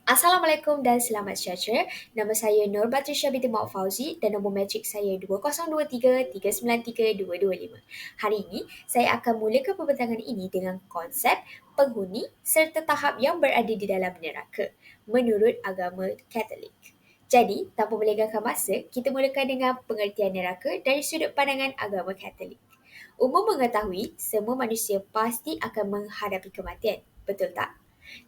Assalamualaikum dan selamat sejahtera. Nama saya Nur Batrisya binti Mak Fauzi dan nombor matrik saya 2023393225. Hari ini, saya akan mulakan pembincangan ini dengan konsep penghuni serta tahap yang berada di dalam neraka menurut agama Katolik. Jadi, tanpa melengahkan masa, kita mulakan dengan pengertian neraka dari sudut pandangan agama Katolik. Umum mengetahui semua manusia pasti akan menghadapi kematian. Betul tak?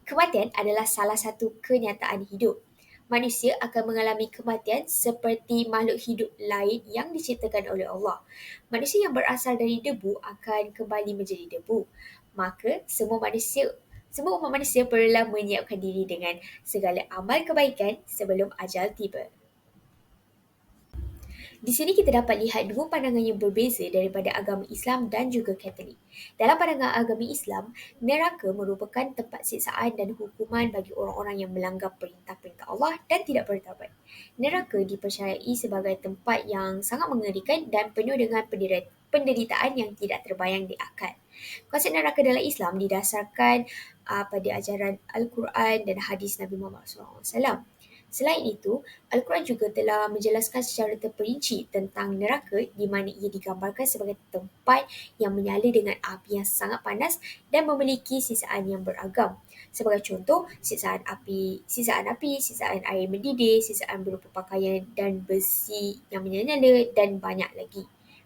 Kematian adalah salah satu kenyataan hidup. Manusia akan mengalami kematian seperti makhluk hidup lain yang diciptakan oleh Allah. Manusia yang berasal dari debu akan kembali menjadi debu. Maka semua umat manusia perlulah menyiapkan diri dengan segala amal kebaikan sebelum ajal tiba. Di sini kita dapat lihat dua pandangan yang berbeza daripada agama Islam dan juga Katolik. Dalam pandangan agama Islam, neraka merupakan tempat siksaan dan hukuman bagi orang-orang yang melanggar perintah-perintah Allah dan tidak bertaubat. Neraka dipercayai sebagai tempat yang sangat mengerikan dan penuh dengan penderitaan yang tidak terbayang di akal. Konsep neraka dalam Islam didasarkan pada ajaran Al-Quran dan hadis Nabi Muhammad SAW. Selain itu, Al-Quran juga telah menjelaskan secara terperinci tentang neraka di mana ia digambarkan sebagai tempat yang menyala dengan api yang sangat panas dan memiliki sisaan yang beragam. Sebagai contoh, sisaan api, sisaan air mendidih, sisaan berupa pakaian dan besi yang menyala-nyala dan banyak lagi.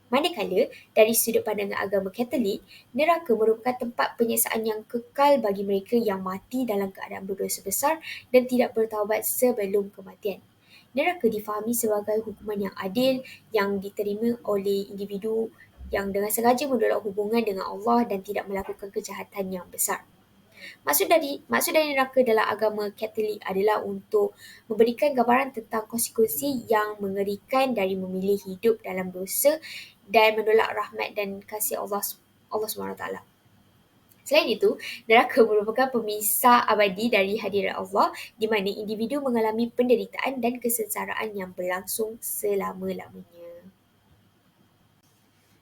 Manakala, dari sudut pandangan agama Katolik, neraka merupakan tempat penyiksaan yang kekal bagi mereka yang mati dalam keadaan berdosa besar dan tidak bertaubat sebelum kematian. Neraka difahami sebagai hukuman yang adil yang diterima oleh individu yang dengan sengaja menolak hubungan dengan Allah dan tidak melakukan kejahatan yang besar. Maksud dari neraka dalam agama Katolik adalah untuk memberikan gambaran tentang konsekuensi yang mengerikan dari memilih hidup dalam dosa dan menolak rahmat dan kasih Allah SWT. Selain itu, neraka merupakan pemisah abadi dari hadirat Allah di mana individu mengalami penderitaan dan kesengsaraan yang berlangsung selama-lamanya.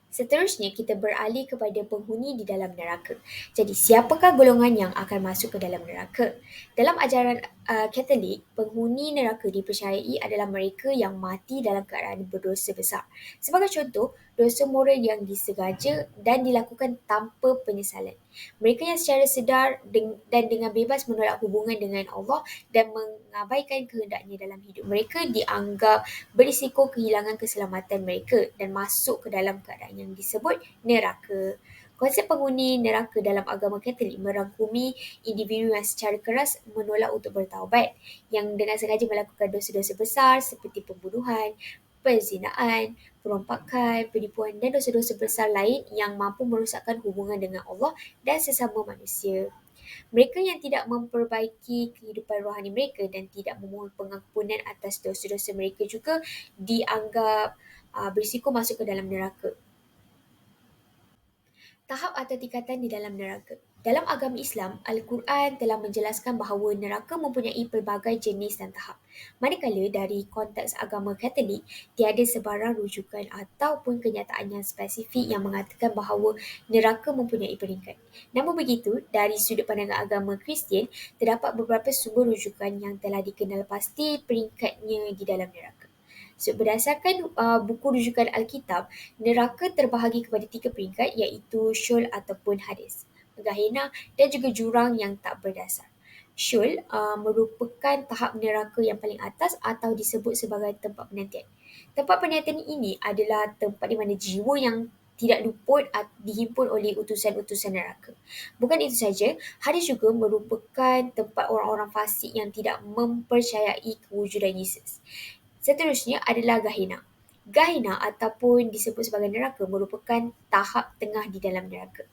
Seterusnya, kita beralih kepada penghuni di dalam neraka. Jadi, siapakah golongan yang akan masuk ke dalam neraka? Dalam ajaran Katolik, penghuni neraka dipercayai adalah mereka yang mati dalam keadaan berdosa besar. Sebagai contoh, dosa moral yang disengaja dan dilakukan tanpa penyesalan. Mereka yang secara sedar dan dengan bebas menolak hubungan dengan Allah dan mengabaikan kehendaknya dalam hidup mereka dianggap berisiko kehilangan keselamatan mereka dan masuk ke dalam keadaan yang disebut neraka. Konsep penghuni neraka dalam agama Katolik merangkumi individu yang secara keras menolak untuk bertaubat, yang dengan sengaja melakukan dosa-dosa besar seperti pembunuhan, perzinaan, perompakan, penipuan dan dosa-dosa besar lain yang mampu merosakkan hubungan dengan Allah dan sesama manusia. Mereka yang tidak memperbaiki kehidupan rohani mereka dan tidak memohon pengampunan atas dosa-dosa mereka juga dianggap berisiko masuk ke dalam neraka. Tahap atau tingkatan di dalam neraka. Dalam agama Islam, Al-Quran telah menjelaskan bahawa neraka mempunyai pelbagai jenis dan tahap. Manakala dari konteks agama Katolik, tiada sebarang rujukan ataupun kenyataan yang spesifik yang mengatakan bahawa neraka mempunyai peringkat. Namun begitu, dari sudut pandangan agama Kristian, terdapat beberapa sumber rujukan yang telah dikenal pasti peringkatnya di dalam neraka. So, berdasarkan buku rujukan Alkitab, neraka terbahagi kepada 3 peringkat iaitu Syul ataupun Hades, Gehenna dan juga jurang yang tak berdasar. Syul merupakan tahap neraka yang paling atas atau disebut sebagai tempat penantian. Tempat penantian ini adalah tempat di mana jiwa yang tidak luput dihimpun oleh utusan-utusan neraka. Bukan itu saja, Hades juga merupakan tempat orang-orang fasik yang tidak mempercayai kewujudan Yesus. Seterusnya adalah Gehenna. Gehenna ataupun disebut sebagai neraka merupakan tahap tengah di dalam neraka.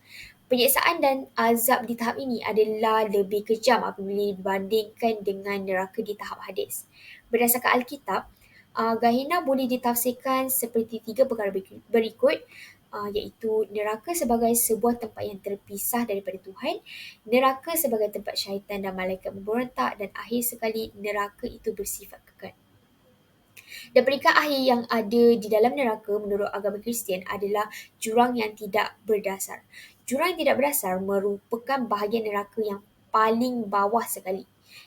Penyiksaan dan azab di tahap ini adalah lebih kejam apabila dibandingkan dengan neraka di tahap Hades. Berdasarkan Alkitab, Gehenna boleh ditafsirkan seperti 3 perkara berikut, iaitu neraka sebagai sebuah tempat yang terpisah daripada Tuhan, neraka sebagai tempat syaitan dan malaikat memberontak, dan akhir sekali neraka itu bersifat kekal. Dan peringkat akhir yang ada di dalam neraka menurut agama Kristian adalah jurang yang tidak berdasar. Jurang yang tidak berdasar merupakan bahagian neraka yang paling bawah sekali.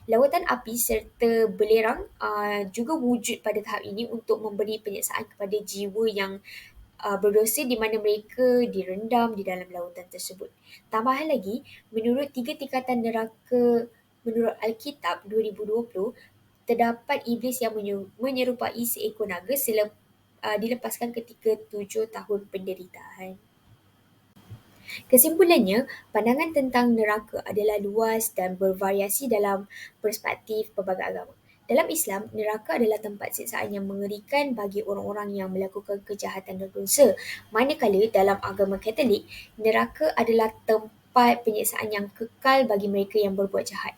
Lautan api serta belerang juga wujud pada tahap ini untuk memberi penyeksaan kepada jiwa yang berdosa di mana mereka direndam di dalam lautan tersebut. Tambahan lagi, menurut tiga tingkatan neraka menurut Alkitab 2020, terdapat iblis yang menyerupai seekor naga dilepaskan ketika 7 tahun penderitaan. Kesimpulannya, pandangan tentang neraka adalah luas dan bervariasi dalam perspektif pelbagai agama. Dalam Islam, neraka adalah tempat siksaan yang mengerikan bagi orang-orang yang melakukan kejahatan dan dosa. Manakala dalam agama Katolik, neraka adalah tempat penyiksaan yang kekal bagi mereka yang berbuat jahat.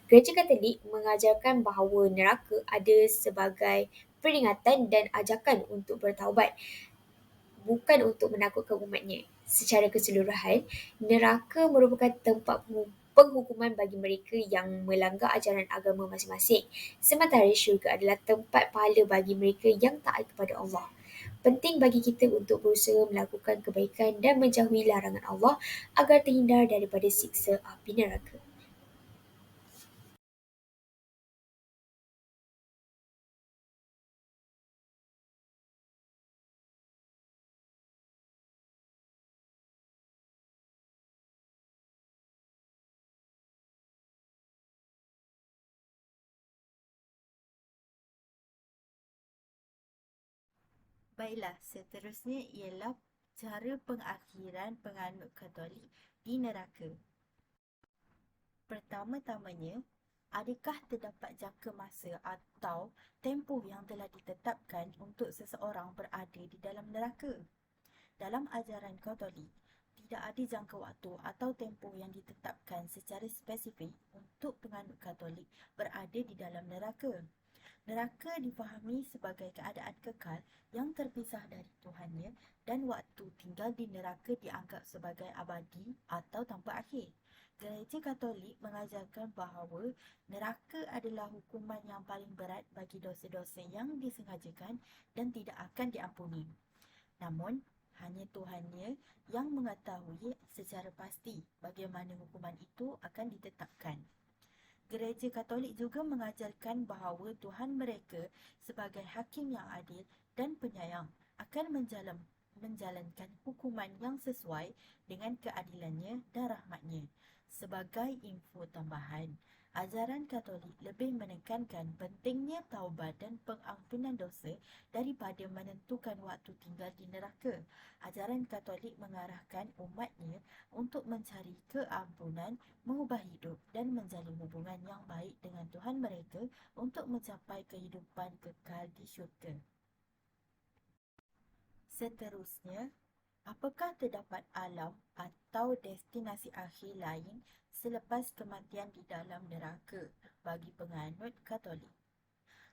Gereja Katolik mengajarkan bahawa neraka ada sebagai peringatan dan ajakan untuk bertaubat, bukan untuk menakutkan umatnya. Secara keseluruhan, neraka merupakan tempat penghukuman bagi mereka yang melanggar ajaran agama masing-masing. Sementara syurga adalah tempat pahala bagi mereka yang taat kepada Allah. Penting bagi kita untuk berusaha melakukan kebaikan dan menjauhi larangan Allah agar terhindar daripada siksa api neraka. Baiklah, seterusnya ialah cara pengakhiran penganut Katolik di neraka. Pertama-tamanya, adakah terdapat jangka masa atau tempoh yang telah ditetapkan untuk seseorang berada di dalam neraka? Dalam ajaran Katolik, tidak ada jangka waktu atau tempoh yang ditetapkan secara spesifik untuk penganut Katolik berada di dalam neraka. Neraka difahami sebagai keadaan kekal yang terpisah dari Tuhannya dan waktu tinggal di neraka dianggap sebagai abadi atau tanpa akhir. Gereja Katolik mengajarkan bahawa neraka adalah hukuman yang paling berat bagi dosa-dosa yang disengajakan dan tidak akan diampuni. Namun, hanya Tuhannya yang mengetahui secara pasti bagaimana hukuman itu akan ditetapkan. Gereja Katolik juga mengajarkan bahawa Tuhan mereka sebagai hakim yang adil dan penyayang akan menjalankan hukuman yang sesuai dengan keadilannya dan rahmatnya. Sebagai info tambahan, ajaran Katolik lebih menekankan pentingnya taubat dan pengampunan dosa daripada menentukan waktu tinggal di neraka. Ajaran Katolik mengarahkan umatnya untuk mencari keampunan, mengubah hidup dan menjalin hubungan yang baik dengan Tuhan mereka untuk mencapai kehidupan kekal di syurga. Seterusnya, apakah terdapat alam atau destinasi akhir lain selepas kematian di dalam neraka bagi penganut Katolik?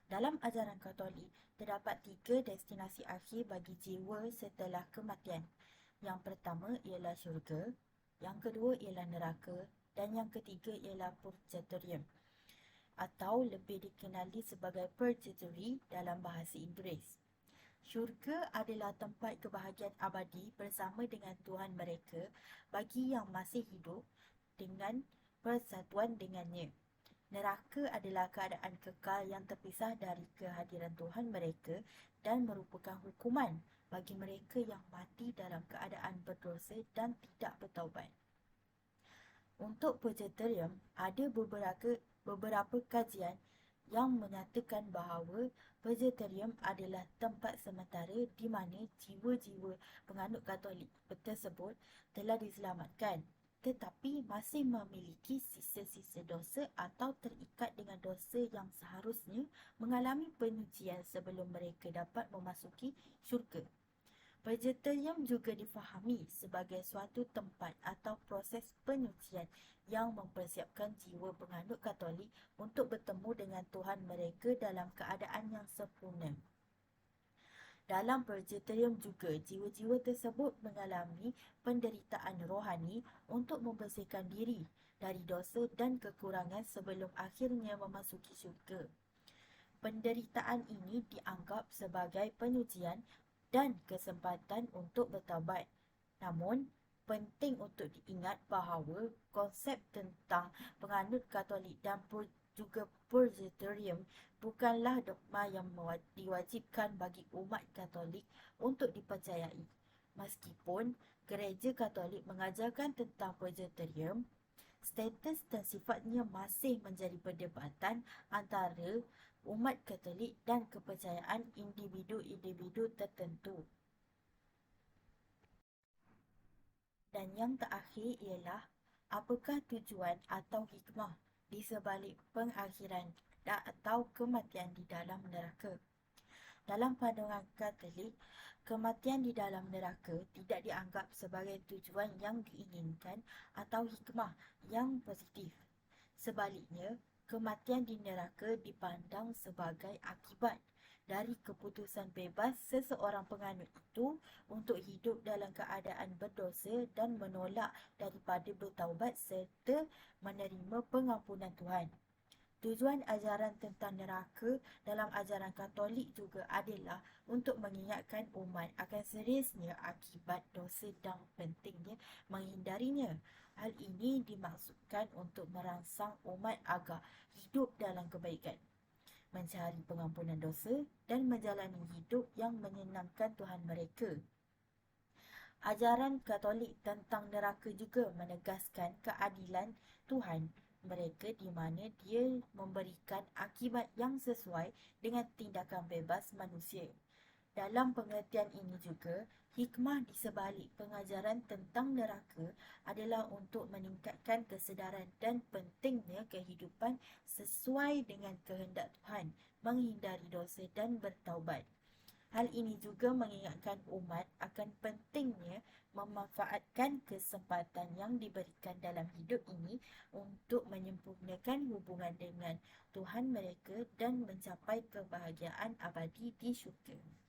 Dalam ajaran Katolik, terdapat 3 destinasi akhir bagi jiwa setelah kematian. Yang pertama ialah syurga, yang kedua ialah neraka dan yang ketiga ialah purgatorium atau lebih dikenali sebagai purgatory dalam bahasa Inggeris. Syurga adalah tempat kebahagiaan abadi bersama dengan Tuhan mereka bagi yang masih hidup dengan persatuan dengannya. Neraka adalah keadaan kekal yang terpisah dari kehadiran Tuhan mereka dan merupakan hukuman bagi mereka yang mati dalam keadaan berdosa dan tidak bertaubat. Untuk purgatorium, ada beberapa kajian yang menyatakan bahawa purgatorium adalah tempat sementara di mana jiwa-jiwa penganut Katolik tersebut telah diselamatkan tetapi masih memiliki sisa-sisa dosa atau terikat dengan dosa yang seharusnya mengalami penyucian sebelum mereka dapat memasuki syurga. Purgatorium juga difahami sebagai suatu tempat atau proses penyucian yang mempersiapkan jiwa penganut Katolik untuk bertemu dengan Tuhan mereka dalam keadaan yang sempurna. Dalam purgatorium juga, jiwa-jiwa tersebut mengalami penderitaan rohani untuk membersihkan diri dari dosa dan kekurangan sebelum akhirnya memasuki syurga. Penderitaan ini dianggap sebagai penyucian dan kesempatan untuk bertaubat. Namun, Penting untuk diingat bahawa konsep tentang penganut Katolik dan juga Presbyterian bukanlah dogma yang diwajibkan bagi umat Katolik untuk dipercayai. Meskipun Gereja Katolik mengajarkan tentang Presbyterian, status dan sifatnya masih menjadi perdebatan antara umat Katolik dan kepercayaan individu-individu tertentu. Dan yang terakhir ialah, apakah tujuan atau hikmah di sebalik pengakhiran atau kematian di dalam neraka? Dalam pandangan Katolik, kematian di dalam neraka tidak dianggap sebagai tujuan yang diinginkan atau hikmah yang positif. Sebaliknya, kematian di neraka dipandang sebagai akibat dari keputusan bebas seseorang penganut itu untuk hidup dalam keadaan berdosa dan menolak daripada bertaubat serta menerima pengampunan Tuhan. Tujuan ajaran tentang neraka dalam ajaran Katolik juga adalah untuk mengingatkan umat akan seriusnya akibat dosa dan pentingnya menghindarinya. Hal ini dimaksudkan untuk merangsang umat agar hidup dalam kebaikan, mencari pengampunan dosa dan menjalani hidup yang menyenangkan Tuhan mereka. Ajaran Katolik tentang neraka juga menegaskan keadilan Tuhan mereka di mana dia memberikan akibat yang sesuai dengan tindakan bebas manusia. Dalam pengertian ini juga, hikmah di sebalik pengajaran tentang neraka adalah untuk meningkatkan kesedaran dan pentingnya kehidupan sesuai dengan kehendak Tuhan, menghindari dosa dan bertaubat. Hal ini juga mengingatkan umat akan pentingnya memanfaatkan kesempatan yang diberikan dalam hidup ini untuk menyempurnakan hubungan dengan Tuhan mereka dan mencapai kebahagiaan abadi di syurga.